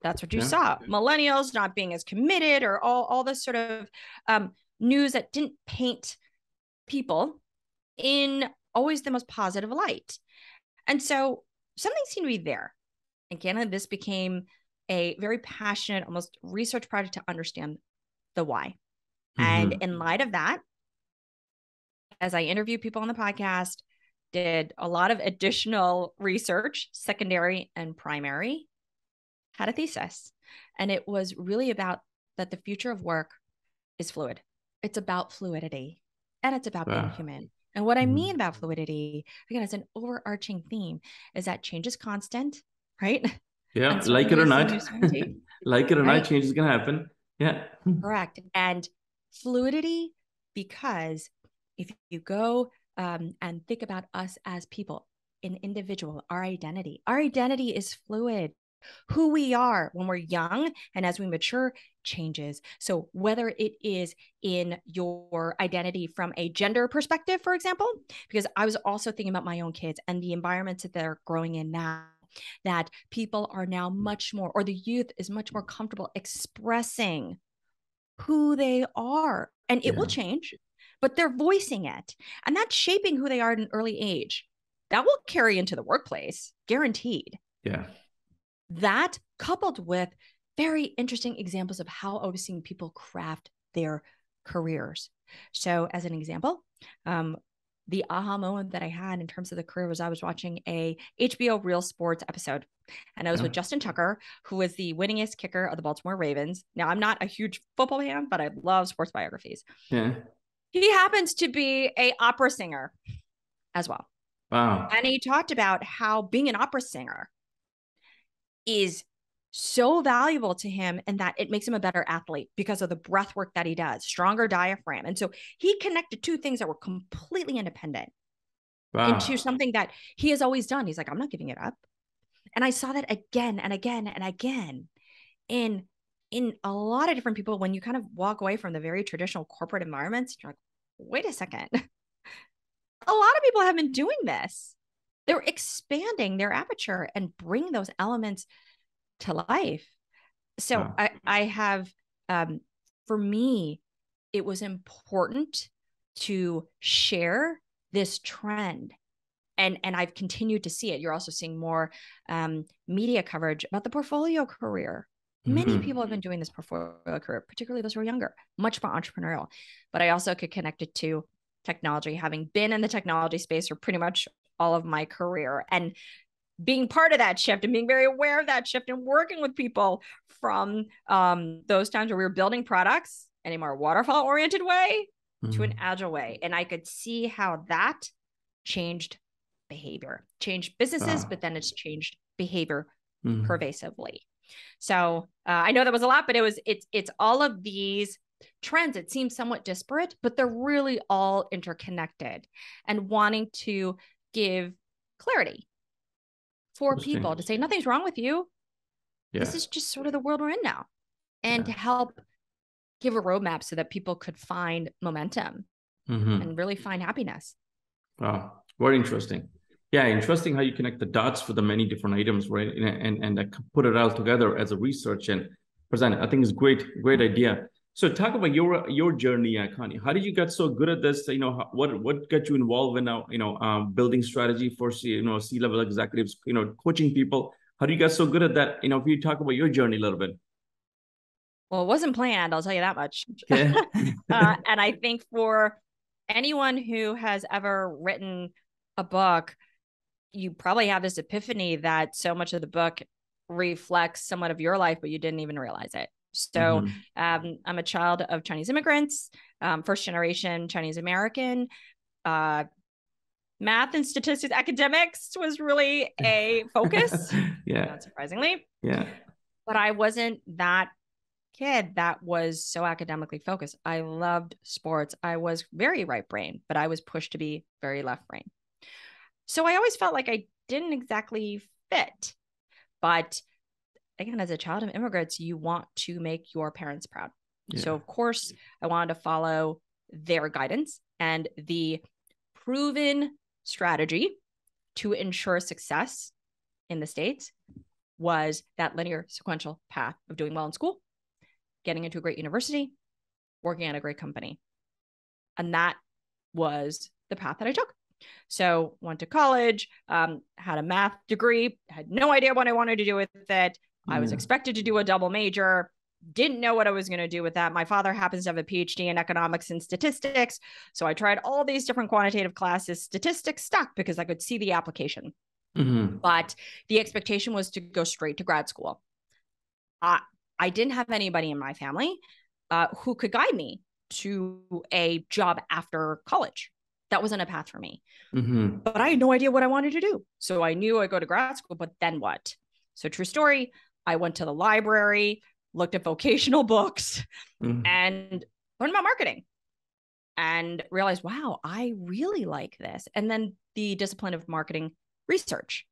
that's what you saw. Millennials not being as committed, or all this sort of news that didn't paint people in always the most positive light. And so something seemed to be there. Again, this became a very passionate, almost research project to understand the why. And in light of that, as I interviewed people on the podcast, did a lot of additional research, secondary and primary, had a thesis. And it was really about that the future of work is fluid. It's about fluidity, and it's about being human. And what I mean about fluidity, again, it's an overarching theme, is that change is constant, right? Yeah, like it or not. Like it or not, change is going to happen. Yeah. Correct. And fluidity, because if you go and think about us as people, an individual, our identity is fluid. Who we are when we're young and as we mature changes. So whether it is in your identity from a gender perspective, for example, because I was also thinking about my own kids and the environments that they're growing in now, that people are now much more, or the youth is much more comfortable expressing who they are. And it will change, but they're voicing it. And that's shaping who they are at an early age. That will carry into the workplace, guaranteed. Yeah. That coupled with very interesting examples of how I was seeing people craft their careers. So as an example, the aha moment that I had in terms of the career was I was watching a HBO Real Sports episode, and I was with Justin Tucker, who was the winningest kicker of the Baltimore Ravens. Now, I'm not a huge football fan, but I love sports biographies. Yeah. He happens to be an opera singer as well. Wow. And he talked about how being an opera singer is so valuable to him and that it makes him a better athlete because of the breath work that he does, stronger diaphragm. And so he connected two things that were completely independent into something that he has always done. He's like, I'm not giving it up. And I saw that again and again and again in a lot of different people. When you kind of walk away from the very traditional corporate environments, you're like, wait a second. A lot of people have been doing this. They're expanding their aperture and bringing those elements to life. So I have, for me, it was important to share this trend. And I've continued to see it. You're also seeing more media coverage about the portfolio career. Many people have been doing this portfolio career, particularly those who are younger, much more entrepreneurial. But I also could connect it to technology, having been in the technology space for pretty much all of my career and being part of that shift and being very aware of that shift and working with people from those times where we were building products in a more waterfall oriented way to an agile way. And I could see how that changed behavior, changed businesses, but then it's changed behavior pervasively. So I know that was a lot, but it's all of these trends. It seems somewhat disparate, but they're really all interconnected, and wanting to give clarity for people to say nothing's wrong with you. Yeah. This is just sort of the world we're in now, and to help give a roadmap so that people could find momentum and really find happiness. Wow, very interesting. Yeah, interesting how you connect the dots for the many different items, right? And put it all together as a research and present it. I think it's great idea. So talk about your journey, Connie. How did you get so good at this? You know, what got you involved in building strategy for C-level executives? You know, coaching people. How do you get so good at that? You know, if you talk about your journey a little bit. Well, it wasn't planned, I'll tell you that much. Yeah. And I think for anyone who has ever written a book, you probably have this epiphany that so much of the book reflects somewhat of your life, but you didn't even realize it. So I'm a child of Chinese immigrants, first generation Chinese American. Math and statistics, academics was really a focus. Not surprisingly. But I wasn't that kid that was so academically focused. I loved sports. I was very right brain, but I was pushed to be very left brain. So I always felt like I didn't exactly fit. But again, as a child of immigrants, you want to make your parents proud. So of course, I wanted to follow their guidance, and the proven strategy to ensure success in the States was that linear sequential path of doing well in school, getting into a great university, working at a great company. And that was the path that I took. So went to college, had a math degree, had no idea what I wanted to do with it. I was expected to do a double major, didn't know what I was going to do with that. My father happens to have a PhD in economics and statistics. So I tried all these different quantitative classes. Statistics stuck because I could see the application. But the expectation was to go straight to grad school. I didn't have anybody in my family who could guide me to a job after college. That wasn't a path for me. But I had no idea what I wanted to do. So I knew I'd go to grad school, but then what? So true story, I went to the library, looked at vocational books, and learned about marketing and realized, wow, I really like this. And then the discipline of marketing research,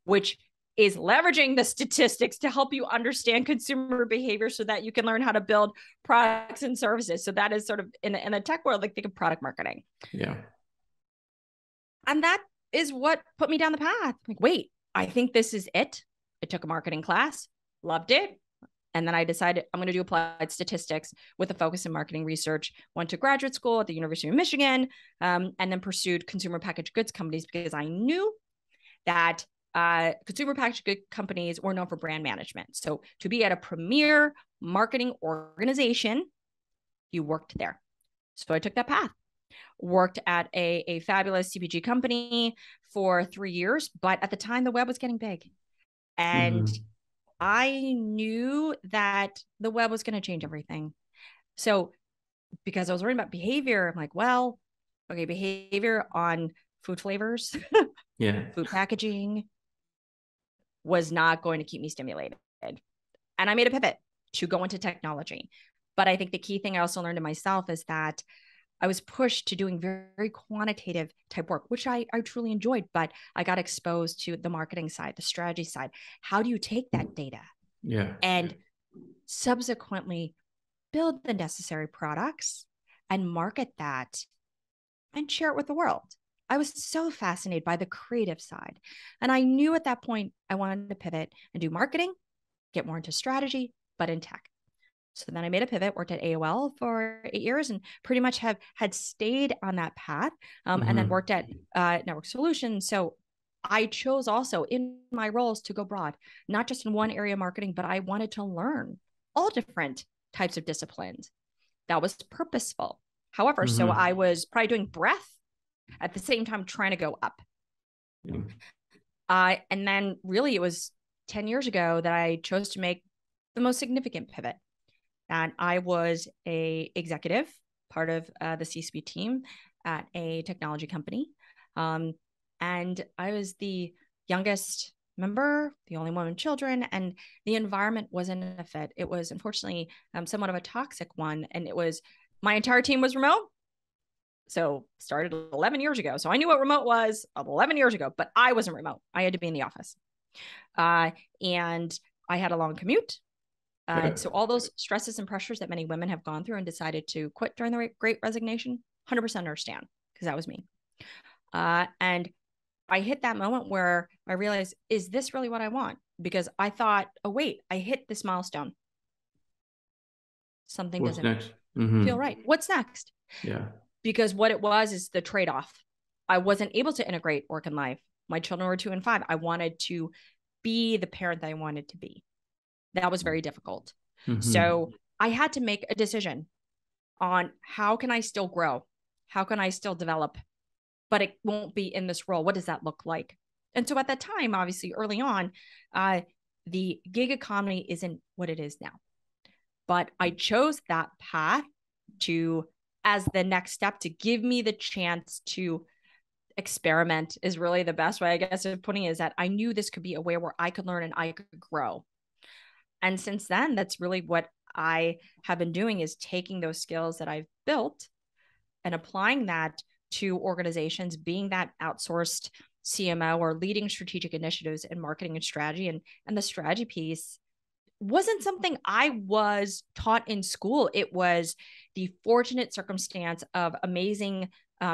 which is leveraging the statistics to help you understand consumer behavior so that you can learn how to build products and services. So that is sort of in the tech world, like think of product marketing. Yeah. And that is what put me down the path. Like, wait, I think this is it. I took a marketing class, loved it. And then I decided I'm going to do applied statistics with a focus in marketing research, went to graduate school at the University of Michigan, and then pursued consumer packaged goods companies because I knew that consumer packaged good companies were known for brand management. So to be at a premier marketing organization, you worked there. So I took that path, worked at a fabulous CPG company for 3 years. But at the time, the web was getting big. And I knew that the web was going to change everything. So because I was worried about behavior, I'm like, well, okay, behavior on food flavors, food packaging was not going to keep me stimulated. And I made a pivot to go into technology. But I think the key thing I also learned to myself is that I was pushed to doing very, very quantitative type work, which I truly enjoyed, but I got exposed to the marketing side, the strategy side. How do you take that data and subsequently build the necessary products and market that and share it with the world? I was so fascinated by the creative side. And I knew at that point I wanted to pivot and do marketing, get more into strategy, but in tech. So then I made a pivot, worked at AOL for 8 years, and pretty much had stayed on that path, and then worked at Network Solutions. So I chose also in my roles to go broad, not just in one area of marketing, but I wanted to learn all different types of disciplines. That was purposeful. However, so I was probably doing breadth at the same time trying to go up. And then really it was 10 years ago that I chose to make the most significant pivot. And I was a executive, part of the C-suite team at a technology company. And I was the youngest member, the only woman with children, and the environment wasn't a fit. It was unfortunately somewhat of a toxic one. And it was, my entire team was remote. So started 11 years ago. So I knew what remote was 11 years ago, but I wasn't remote. I had to be in the office. And I had a long commute. So all those stresses and pressures that many women have gone through and decided to quit during the Great Resignation, 100% understand, because that was me. And I hit that moment where I realized, is this really what I want? Because I thought, oh, wait, I hit this milestone. Something doesn't feel right. What's next? Because what it was is the trade-off. I wasn't able to integrate work and life. My children were 2 and 5. I wanted to be the parent that I wanted to be. That was very difficult. So I had to make a decision on how can I still grow? How can I still develop? But it won't be in this role. What does that look like? And so at that time, obviously early on, the gig economy isn't what it is now. But I chose that path as the next step to give me the chance to experiment is really the best way, I guess, of putting it, is that I knew this could be a way where I could learn and I could grow. And since then, that's really what I have been doing, is taking those skills that I've built and applying that to organizations, being that outsourced CMO or leading strategic initiatives in marketing and strategy. And the strategy piece wasn't something I was taught in school. It was the fortunate circumstance of amazing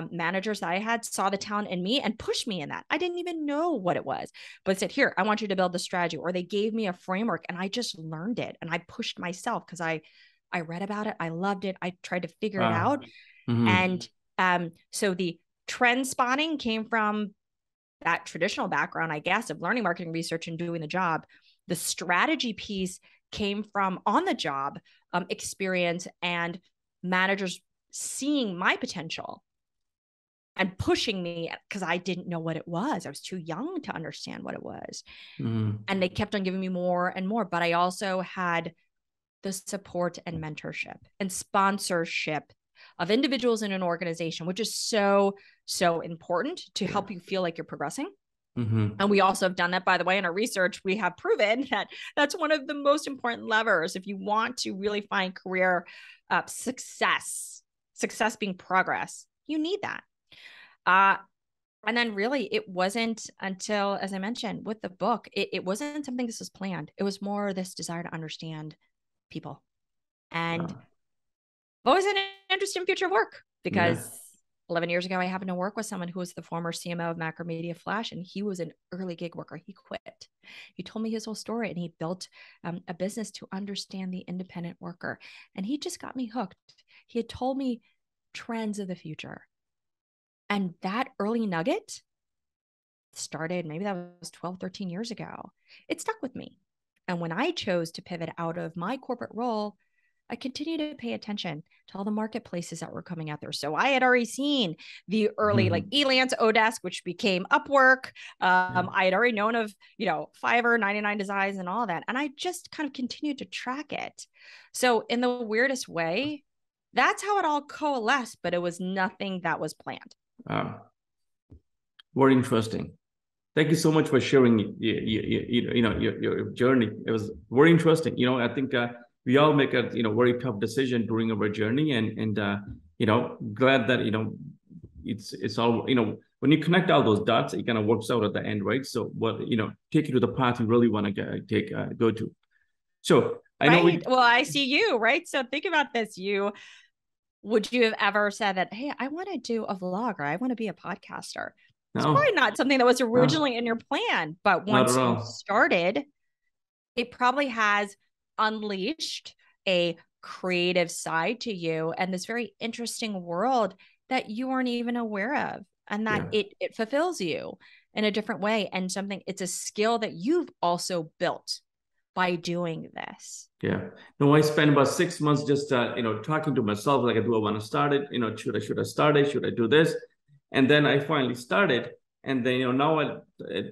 managers that I had saw the talent in me and pushed me in that. I didn't even know what it was, but said, here, I want you to build the strategy. Or they gave me a framework and I just learned it. And I pushed myself because I read about it. I loved it. I tried to figure it out. And so the trend spotting came from that traditional background, I guess, of learning marketing research and doing the job. The strategy piece came from on the job experience and managers seeing my potential and pushing me because I didn't know what it was. I was too young to understand what it was. And they kept on giving me more and more. But I also had the support and mentorship and sponsorship of individuals in an organization, which is so, so important to help you feel like you're progressing. And we also have done that, by the way, in our research. We have proven that that's one of the most important levers if you want to really find career success being progress. You need that. And then really it wasn't until, as I mentioned, with the book, it wasn't something this was planned. It was more this desire to understand people. And I've always had an interest in future work because 11 years ago, I happened to work with someone who was the former CMO of Macromedia Flash, and he was an early gig worker. He quit. He told me his whole story, and he built a business to understand the independent worker. And he just got me hooked. He had told me trends of the future. And that early nugget started, maybe that was 12, 13 years ago. It stuck with me. And when I chose to pivot out of my corporate role, I continued to pay attention to all the marketplaces that were coming out there. So I had already seen the early like Elance, Odesk, which became Upwork. I had already known of, Fiverr, 99 Designs and all that. And I just kind of continued to track it. So in the weirdest way, that's how it all coalesced, but it was nothing that was planned. Very interesting. Thank you so much for sharing your journey. It was very interesting. I think we all make a very tough decision during our journey, and glad that it's all when you connect all those dots, it kind of works out at the end, right? So take you to the path you really want to go to. So I know I see you, right? So think about this. Would you have ever said that, hey, I want to do a vlog or I want to be a podcaster? It's probably not something that was originally in your plan, but once you started, it probably has unleashed a creative side to you and this very interesting world that you weren't even aware of, and that it fulfills you in a different way, and it's a skill that you've also built by doing this. Yeah. No, I spent about 6 months just talking to myself, like, do I want to start it? Should I start it? Should I do this? And then I finally started. And then, now I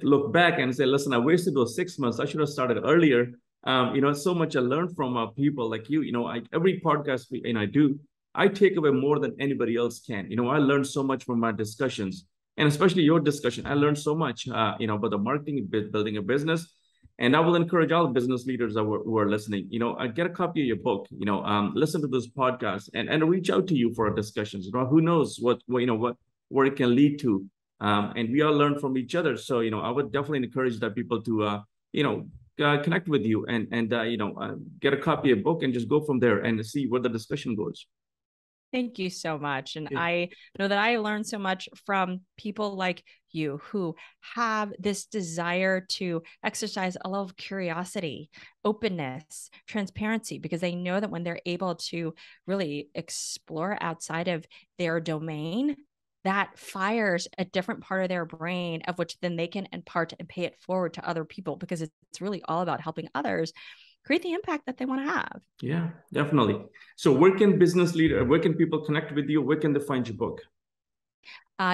look back and say, listen, I wasted those 6 months. I should have started earlier. So much I learned from people like you. Every podcast I do, I take away more than anybody else can. I learned so much from my discussions, and especially your discussion. I learned so much, about the marketing, building a business. And I will encourage all business leaders who are listening, get a copy of your book, listen to this podcast and reach out to you for discussions. Who knows where it can lead to. And we all learn from each other. So, I would definitely encourage that people to, connect with you and get a copy of a book and just go from there and see where the discussion goes. Thank you so much. And I know that I learned so much from people like you who have this desire to exercise a level of curiosity, openness, transparency, because they know that when they're able to really explore outside of their domain, that fires a different part of their brain, of which then they can impart and pay it forward to other people, because it's really all about helping others create the impact that they want to have. Yeah, definitely. So where can people connect with you? Where can they find your book?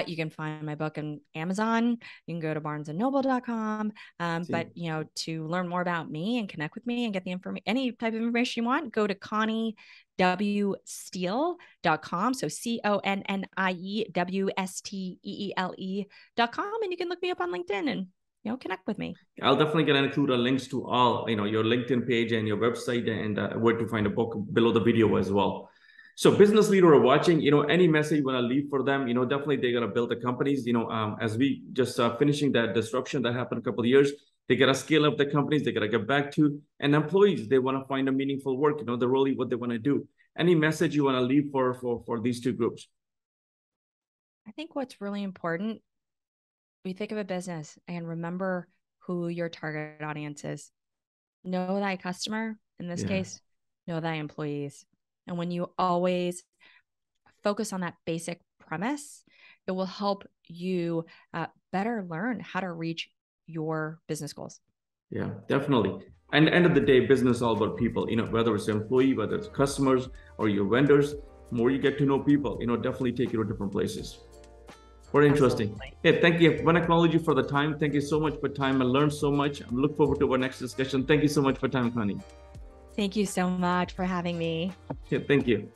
You can find my book on Amazon. You can go to barnesandnoble.com. But, to learn more about me and connect with me and get the any type of information you want, go to ConnieWsteele.com. So ConnieWsteele.com. And you can look me up on LinkedIn and connect with me. I'll definitely include links to all, your LinkedIn page and your website and where to find a book below the video as well. So business leader are watching, any message you want to leave for them, definitely they're going to build the companies, as we just finishing that disruption that happened a couple of years, they got to scale up the companies, they got to get back to, and employees, they want to find a meaningful work, they're really what they want to do. Any message you want to leave for these two groups? I think what's really important, we think of a business and remember who your target audience is. Know thy customer, in this case, know thy employees. And when you always focus on that basic premise, it will help you better learn how to reach your business goals. Yeah, definitely. And at the end of the day, business is all about people, whether it's employee, whether it's customers or your vendors, more you get to know people, definitely take you to different places. Very interesting. Absolutely. Hey, thank you. I want to acknowledge you for the time. Thank you so much for time. I learned so much. I look forward to our next discussion. Thank you so much for time, Connie. Thank you so much for having me. Yeah, thank you.